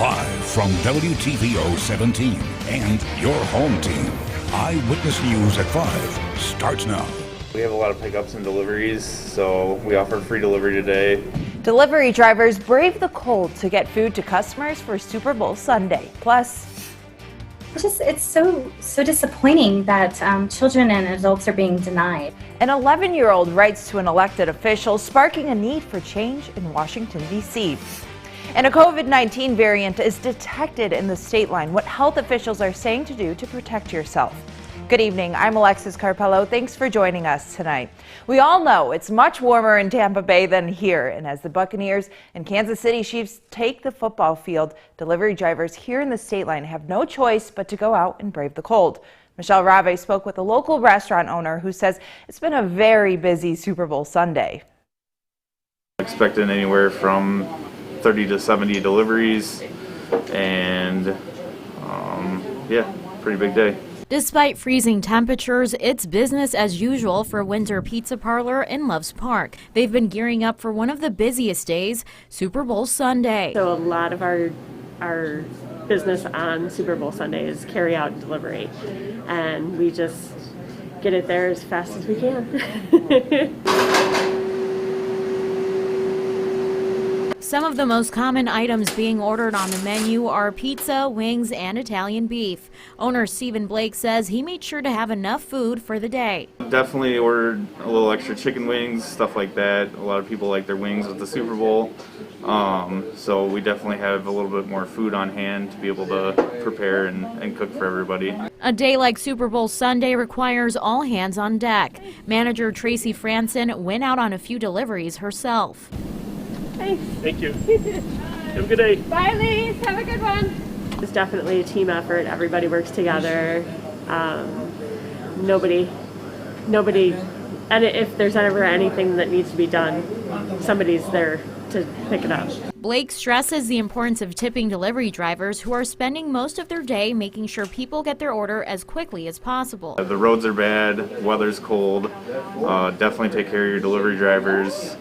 Live from WTVO 17 and your home team, Eyewitness News at 5 starts now. We have a lot of pickups and deliveries, so we offer free delivery today. Delivery drivers brave the cold to get food to customers for Super Bowl Sunday. Plus, it's so disappointing that children and adults are being denied. An 11-year-old writes to an elected official, sparking a need for change in Washington, D.C. And a COVID-19 variant is detected in the state line. What health officials are saying to do to protect yourself. Good evening, I'm Alexis Carpello. Thanks for joining us tonight. We all know it's much warmer in Tampa Bay than here, and as the Buccaneers and Kansas City Chiefs take the football field, delivery drivers here in the state line have no choice but to go out and brave the cold. Michelle Rave spoke with a local restaurant owner who says it's been a very busy Super Bowl Sunday. Expecting anywhere from 30 to 70 deliveries, and yeah, pretty big day. Despite freezing temperatures, it's business as usual for Winter Pizza Parlor in Loves Park. They've been gearing up for one of the busiest days, Super Bowl Sunday. So a lot of our business on Super Bowl Sunday is carry out and delivery, and we just get it there as fast as we can. Some of the most common items being ordered on the menu are pizza, wings, and Italian beef. Owner Stephen Blake says he made sure to have enough food for the day. Definitely ordered a little extra chicken wings, stuff like that. A lot of people like their wings with the Super Bowl. So we definitely have a little bit more food on hand to be able to prepare and cook for everybody. A day like Super Bowl Sunday requires all hands on deck. Manager Tracy Franson went out on a few deliveries herself. Thank you. Have a good day. Bye, Lise. Have a good one. It's definitely a team effort. Everybody works together. Nobody, and if there's ever anything that needs to be done, somebody's there to pick it up. Blake stresses the importance of tipping delivery drivers who are spending most of their day making sure people get their order as quickly as possible. The roads are bad, weather's cold. Definitely take care of your delivery drivers.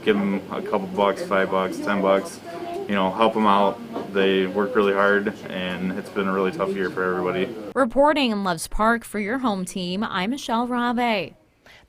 Give them a couple bucks, $5, $10. Help them out. They work really hard, and it's been a really tough year for everybody. Reporting in Loves Park for your home team, I'm Michelle Rave.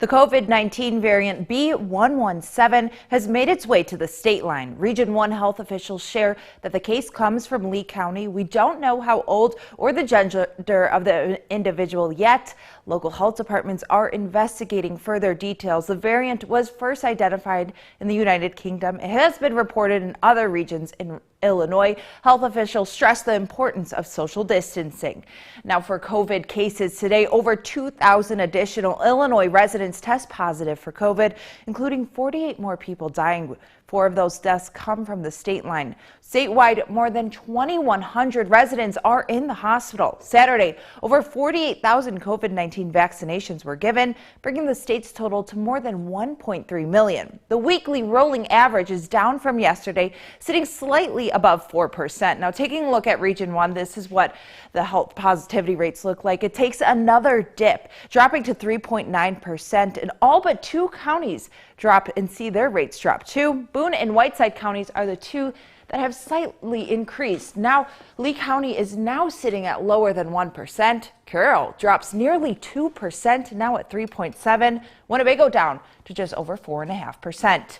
The COVID-19 variant B117 has made its way to the state line. Region 1 health officials share that the case comes from Lee County. We don't know how old or the gender of the individual yet. Local health departments are investigating further details. The variant was first identified in the United Kingdom. It has been reported in other regions in Illinois. Health officials stress the importance of social distancing. Now for COVID cases today, over 2,000 additional Illinois residents test positive for COVID, including 48 more people dying. 4 of those deaths come from the state line. Statewide, more than 2,100 residents are in the hospital. Saturday, over 48,000 COVID-19 vaccinations were given, bringing the state's total to more than 1.3 million. The weekly rolling average is down from yesterday, sitting slightly above 4%. Now, taking a look at Region 1, this is what the health positivity rates look like. It takes another dip, dropping to 3.9%, and all but 2 counties drop and see their rates drop too. Boone and Whiteside counties are the 2 that have slightly increased. Now, Lee County is now sitting at lower than 1%. Carroll drops nearly 2%, now at 3.7%. Winnebago down to just over 4.5%.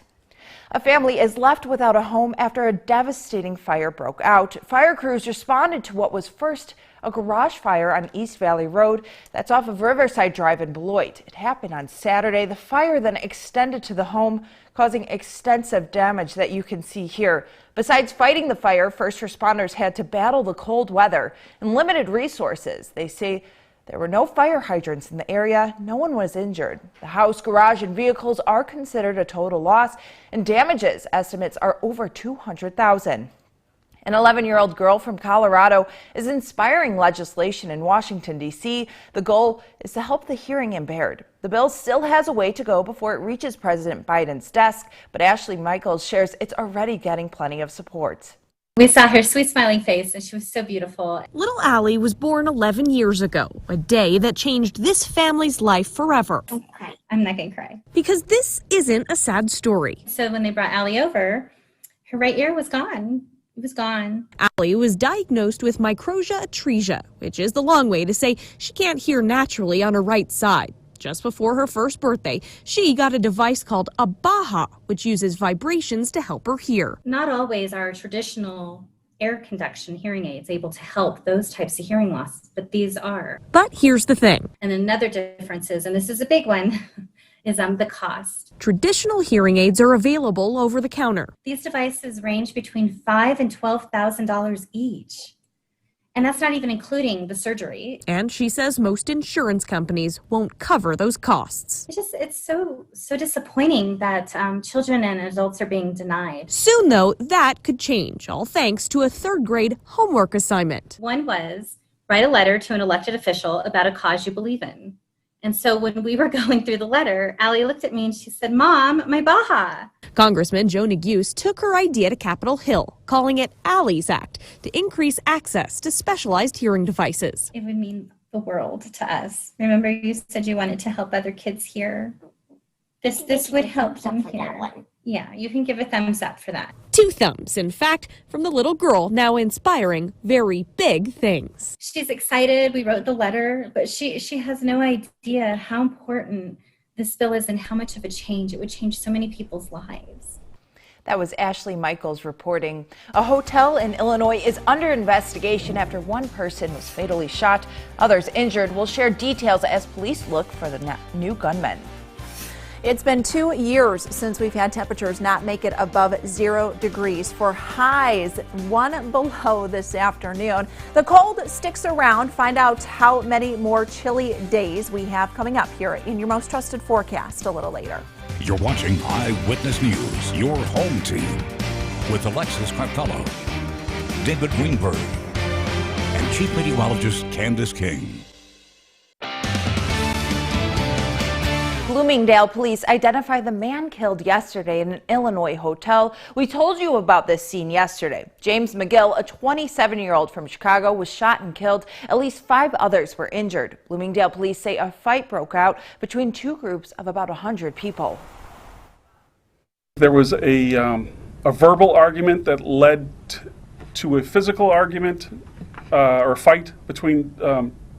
A family is left without a home after a devastating fire broke out. Fire crews responded to what was first a garage fire on East Valley Road. That's off of Riverside Drive in Beloit. It happened on Saturday. The fire then extended to the home, causing extensive damage that you can see here. Besides fighting the fire, first responders had to battle the cold weather and limited resources. They say there were no fire hydrants in the area. No one was injured. The house, garage, and vehicles are considered a total loss, and damages estimates are over $200,000. An 11-year-old girl from Colorado is inspiring legislation in Washington, D.C. The goal is to help the hearing impaired. The bill still has a way to go before it reaches President Biden's desk, but Ashley Michaels shares it's already getting plenty of support. We saw her sweet smiling face, and she was so beautiful. Little Allie was born 11 years ago, a day that changed this family's life forever. Don't cry. I'm not going to cry. Because this isn't a sad story. So when they brought Allie over, her right ear was gone. It was gone. Allie was diagnosed with microtia atresia, which is the long way to say she can't hear naturally on her right side. Just before her first birthday, she got a device called a Baha, which uses vibrations to help her hear. Not always are traditional air conduction hearing aids able to help those types of hearing loss, but these are. But here's the thing. And another difference is, and this is a big one, is the cost. Traditional hearing aids are available over the counter. These devices range between $5,000 and $12,000 each. And that's not even including the surgery. And she says most insurance companies won't cover those costs. It's so disappointing that children and adults are being denied. Soon, though, that could change, all thanks to a third-grade homework assignment. One was write a letter to an elected official about a cause you believe in. And so when we were going through the letter, Allie looked at me and she said, "Mom, my Baha." Congressman Joe Mcgill took her idea to Capitol Hill, calling it Allie's Act, to increase access to specialized hearing devices. It would mean the world to us. Remember, you said you wanted to help other kids hear. This would help them hear. Yeah, you can give a thumbs up for that. 2 thumbs, in fact, from the little girl now inspiring very big things. She's excited. We wrote the letter, but she has no idea how important this bill is and how much of a change it would change so many people's lives. That was Ashley Michaels reporting. A hotel in Illinois is under investigation after one person was fatally shot. Others injured. We'll share details as police look for the new gunman. It's been 2 years since we've had temperatures not make it above 0 degrees. For highs 1 below this afternoon. The cold sticks around. Find out how many more chilly days we have coming up here in your most trusted forecast a little later. You're watching Eyewitness News, your home team, with Alexis Carpello, David Greenberg, and Chief Meteorologist Candice King. Bloomingdale police identified the man killed yesterday in an Illinois hotel. We told you about this scene yesterday. James Mcgill, a 27-year-old from Chicago, was shot and killed. At least 5 others were injured. Bloomingdale police say a fight broke out between 2 groups of about 100 people. There was a verbal argument that led to a physical argument or fight between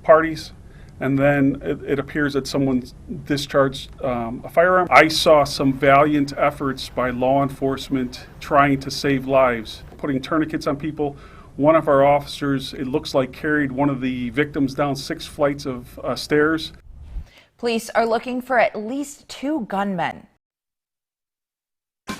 parties. And then it appears that someone discharged a firearm. I saw some valiant efforts by law enforcement trying to save lives, putting tourniquets on people. One of our officers, it looks like, carried one of the victims down 6 flights of stairs. Police are looking for at least 2 gunmen.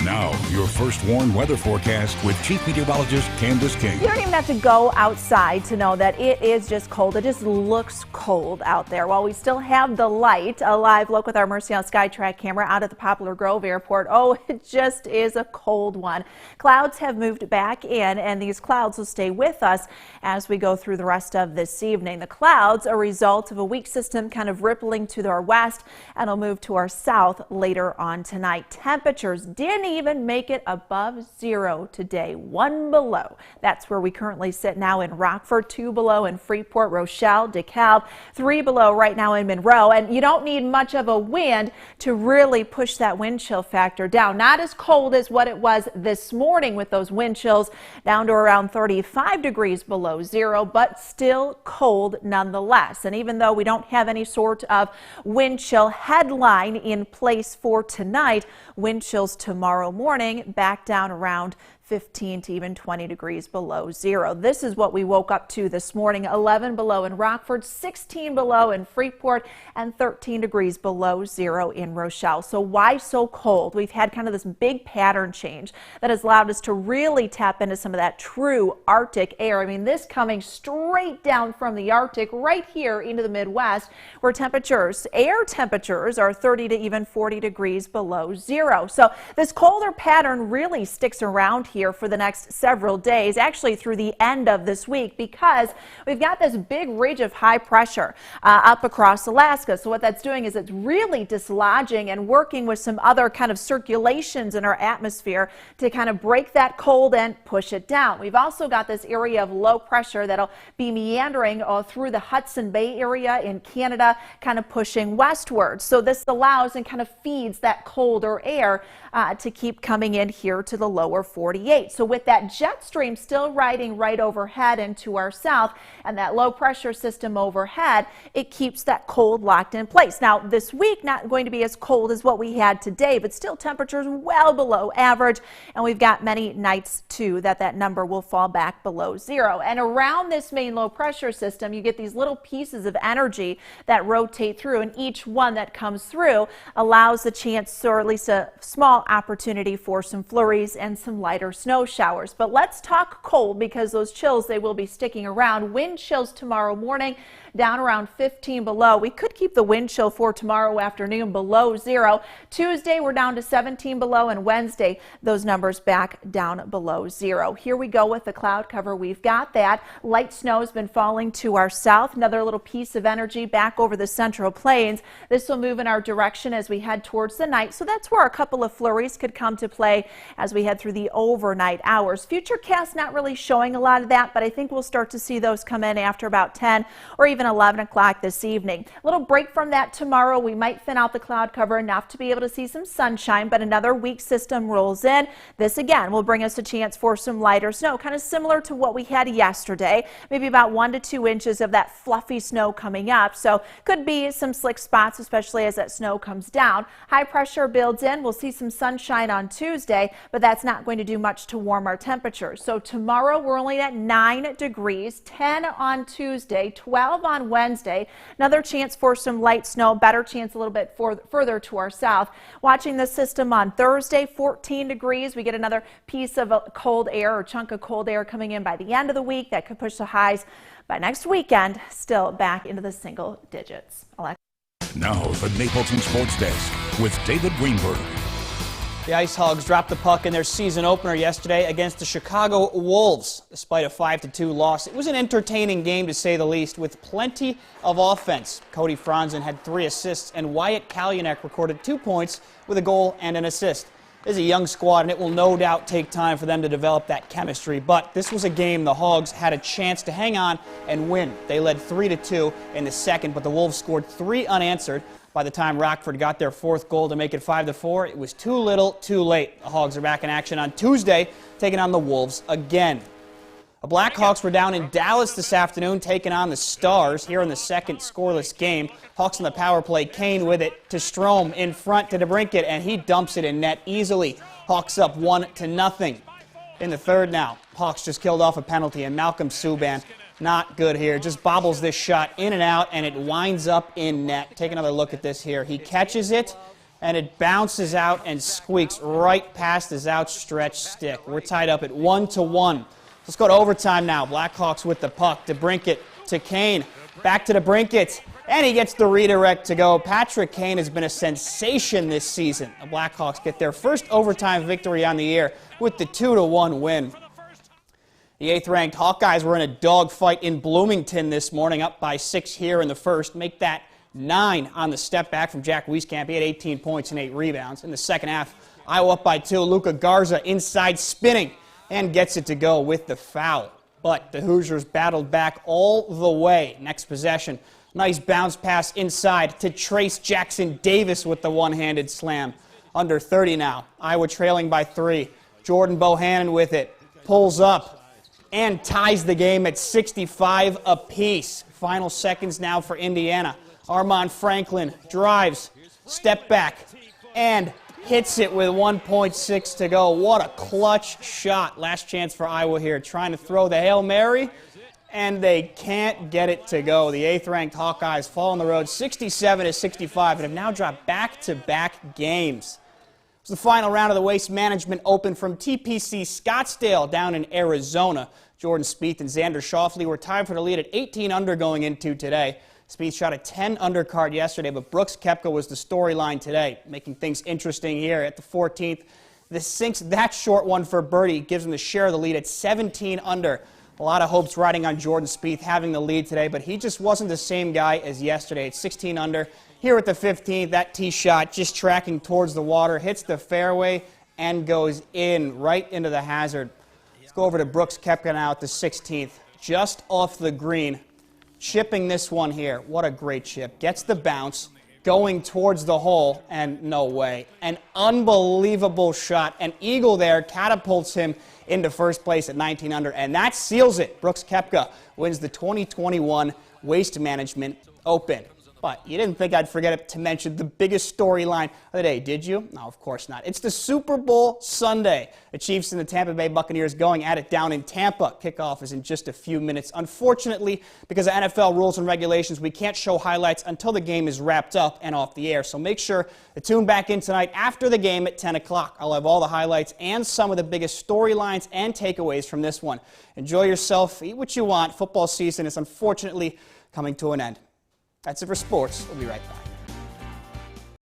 Now, your first warned weather forecast with Chief Meteorologist Candice King. You don't even have to go outside to know that it is just cold. It just looks cold out there. While we still have the light, a live look with our Mercy on SkyTrack camera out at the Poplar Grove Airport. Oh, it just is a cold one. Clouds have moved back in, and these clouds will stay with us as we go through the rest of this evening. The clouds are a result of a weak system kind of rippling to our west, and will move to our south later on tonight. Temperatures didn't even make it above 0 today, 1 below. That's where we currently sit now in Rockford, 2 below in Freeport, Rochelle, DeKalb, 3 below right now in Monroe. And you don't need much of a wind to really push that wind chill factor down. Not as cold as what it was this morning with those wind chills down to around 35 degrees below 0, but still cold nonetheless. And even though we don't have any sort of wind chill headline in place for tonight, wind chills tomorrow morning back down around 15 to even 20 degrees below 0. This is what we woke up to this morning. 11 below in Rockford, 16 below in Freeport, and 13 degrees below 0 in Rochelle. So why so cold? We've had kind of this big pattern change that has allowed us to really tap into some of that true Arctic air. I mean, this coming straight down from the Arctic right here into the Midwest, where air temperatures are 30 to even 40 degrees below 0. So this colder pattern really sticks around here for the next several days, actually through the end of this week, because we've got this big ridge of high pressure up across Alaska. So what that's doing is it's really dislodging and working with some other kind of circulations in our atmosphere to kind of break that cold and push it down. We've also got this area of low pressure that'll be meandering through the Hudson Bay area in Canada, kind of pushing westward. So this allows and kind of feeds that colder air to keep coming in here to the lower 48. 48. So with that jet stream still riding right overhead and to our south and that low pressure system overhead, it keeps that cold locked in place. Now this week not going to be as cold as what we had today, but still temperatures well below average, and we've got many nights too that number will fall back below zero. And around this main low pressure system you get these little pieces of energy that rotate through, and each one that comes through allows the chance, or at least a small opportunity, for some flurries and some lighter snow showers. But let's talk cold, because those chills, they will be sticking around. Wind chills tomorrow morning down around 15 below. We could keep the wind chill for tomorrow afternoon below zero. Tuesday we're down to 17 below, and Wednesday those numbers back down below zero. Here we go with the cloud cover. We've got that light snow has been falling to our south. Another little piece of energy back over the central plains. This will move in our direction as we head towards the night, so that's where a couple of flurries could come to play as we head through the overnight hours. Futurecast not really showing a lot of that, but I think we'll start to see those come in after about 10 or even 11 o'clock this evening. A little break from that tomorrow. We might thin out the cloud cover enough to be able to see some sunshine, but another weak system rolls in. This again will bring us a chance for some lighter snow, kind of similar to what we had yesterday. Maybe about 1 to 2 inches of that fluffy snow coming up, so could be some slick spots, especially as that snow comes down. High pressure builds in. We'll see some sunshine on Tuesday, but that's not going to do much to warm our temperatures. So tomorrow we're only at 9 degrees, 10 on Tuesday, 12 on Wednesday. Another chance for some light snow, better chance a little bit further to our south. Watching the system on Thursday, 14 degrees. We get another piece of cold air or chunk of cold air coming in by the end of the week. That could push the highs by next weekend still back into the single digits. Alexis. Now the Napleton Sports Desk with David Greenberg. The Ice Hogs dropped the puck in their season opener yesterday against the Chicago Wolves. Despite a 5-2 loss, it was an entertaining game to say the least, with plenty of offense. Cody Franzen had 3 assists, and Wyatt Kalyanek recorded 2 points with a goal and an assist. This is a young squad, and it will no doubt take time for them to develop that chemistry. But this was a game the Hogs had a chance to hang on and win. They led 3-2 in the second, but the Wolves scored 3 unanswered. By the time Rockford got their 4th goal to make it 5-4, it was too little, too late. The Hogs are back in action on Tuesday, taking on the Wolves again. The Blackhawks were down in Dallas this afternoon, taking on the Stars here in the second scoreless game. Hawks on the power play, Kane with it to Strome in front to DeBrincat, and he dumps it in net easily. Hawks up 1-0. In the third now, Hawks just killed off a penalty, and Malcolm Subban, not good here, just bobbles this shot in and out, and it winds up in net. Take another look at this here. He catches it, and it bounces out and squeaks right past his outstretched stick. We're tied up at 1-1. Let's go to overtime now. Blackhawks with the puck. DeBrincat to Kane. Back to DeBrincat. And he gets the redirect to go. Patrick Kane has been a sensation this season. The Blackhawks get their first overtime victory on the year with the 2-1 win. The 8th-ranked Hawkeyes were in a dogfight in Bloomington this morning, up by 6 here in the first. Make that 9 on the step back from Jack Wieskamp. He had 18 points and 8 rebounds. In the second half, Iowa up by 2. Luka Garza inside spinning and gets it to go with the foul. But the Hoosiers battled back all the way. Next possession, nice bounce pass inside to Trace Jackson Davis with the one-handed slam. Under 30 now. Iowa trailing by 3. Jordan Bohannon with it. Pulls up and ties the game at 65 apiece. Final seconds now for Indiana. Armand Franklin drives, step back, and hits it with 1.6 to go. What a clutch shot. Last chance for Iowa here, trying to throw the Hail Mary, and they can't get it to go. The 8th-ranked Hawkeyes fall on the road 67-65 and have now dropped back-to-back games. It was the final round of the Waste Management Open from TPC Scottsdale down in Arizona. Jordan Spieth and Xander Schauffele were tied for the lead at 18 under going into today. Spieth shot a 10 under card yesterday, but Brooks Koepka was the storyline today, making things interesting here at the 14th. This sinks that short one for birdie, gives him the share of the lead at 17 under. A lot of hopes riding on Jordan Spieth having the lead today, but he just wasn't the same guy as yesterday at 16 under. Here at the 15th, that tee shot just tracking towards the water, hits the fairway and goes in right into the hazard. Let's go over to Brooks Koepka now at the 16th, just off the green, chipping this one here. What a great chip. Gets the bounce, going towards the hole, and no way. An unbelievable shot. An eagle there catapults him into first place at 19 under, and that seals it. Brooks Koepka wins the 2021 Waste Management Open. But you didn't think I'd forget to mention the biggest storyline of the day, did you? No, of course not. It's the Super Bowl Sunday. The Chiefs and the Tampa Bay Buccaneers going at it down in Tampa. Kickoff is in just a few minutes. Unfortunately, because of NFL rules and regulations, we can't show highlights until the game is wrapped up and off the air. So make sure to tune back in tonight after the game at 10 o'clock. I'll have all the highlights and some of the biggest storylines and takeaways from this one. Enjoy yourself. Eat what you want. Football season is unfortunately coming to an end. That's it for sports. We'll be right back.